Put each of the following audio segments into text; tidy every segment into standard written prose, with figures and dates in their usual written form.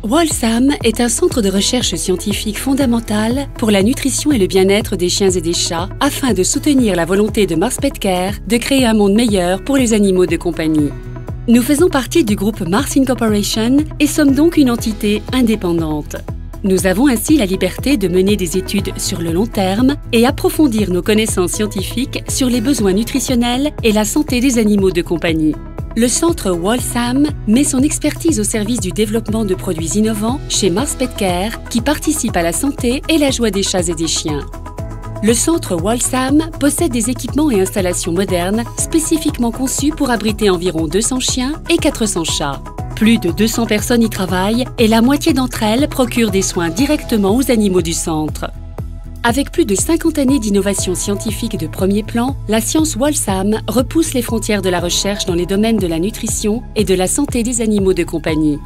Walsam est un centre de recherche scientifique fondamental pour la nutrition et le bien-être des chiens et des chats afin de soutenir la volonté de Mars Pet Care de créer un monde meilleur pour les animaux de compagnie. Nous faisons partie du groupe Mars Incorporation et sommes donc une entité indépendante. Nous avons ainsi la liberté de mener des études sur le long terme et approfondir nos connaissances scientifiques sur les besoins nutritionnels et la santé des animaux de compagnie. Le centre Walsam met son expertise au service du développement de produits innovants chez Mars Pet Care qui participent à la santé et la joie des chats et des chiens. Le centre Walsam possède des équipements et installations modernes spécifiquement conçus pour abriter environ 200 chiens et 400 chats. Plus de 200 personnes y travaillent et la moitié d'entre elles procurent des soins directement aux animaux du centre. Avec plus de 50 années d'innovation scientifique de premier plan, la science Walsam repousse les frontières de la recherche dans les domaines de la nutrition et de la santé des animaux de compagnie.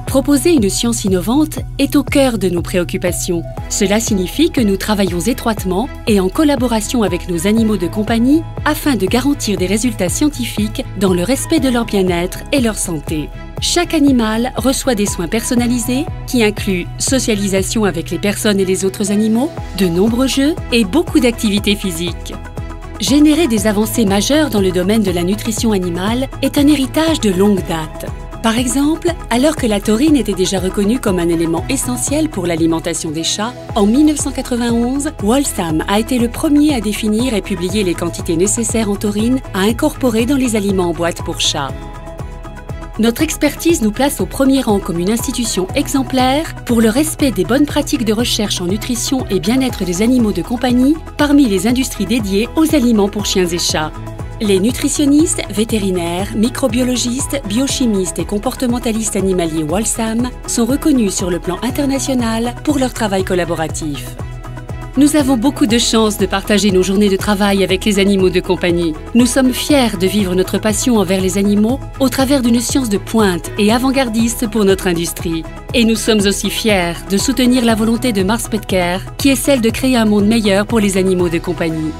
Proposer une science innovante est au cœur de nos préoccupations. Cela signifie que nous travaillons étroitement et en collaboration avec nos animaux de compagnie afin de garantir des résultats scientifiques dans le respect de leur bien-être et leur santé. Chaque animal reçoit des soins personnalisés qui incluent socialisation avec les personnes et les autres animaux, de nombreux jeux et beaucoup d'activités physiques. Générer des avancées majeures dans le domaine de la nutrition animale est un héritage de longue date. Par exemple, alors que la taurine était déjà reconnue comme un élément essentiel pour l'alimentation des chats, en 1991, Walsam a été le premier à définir et publier les quantités nécessaires en taurine à incorporer dans les aliments en boîte pour chats. Notre expertise nous place au premier rang comme une institution exemplaire pour le respect des bonnes pratiques de recherche en nutrition et bien-être des animaux de compagnie parmi les industries dédiées aux aliments pour chiens et chats. Les nutritionnistes, vétérinaires, microbiologistes, biochimistes et comportementalistes animaliers Walsam sont reconnus sur le plan international pour leur travail collaboratif. Nous avons beaucoup de chance de partager nos journées de travail avec les animaux de compagnie. Nous sommes fiers de vivre notre passion envers les animaux au travers d'une science de pointe et avant-gardiste pour notre industrie. Et nous sommes aussi fiers de soutenir la volonté de Mars Pet Care, qui est celle de créer un monde meilleur pour les animaux de compagnie.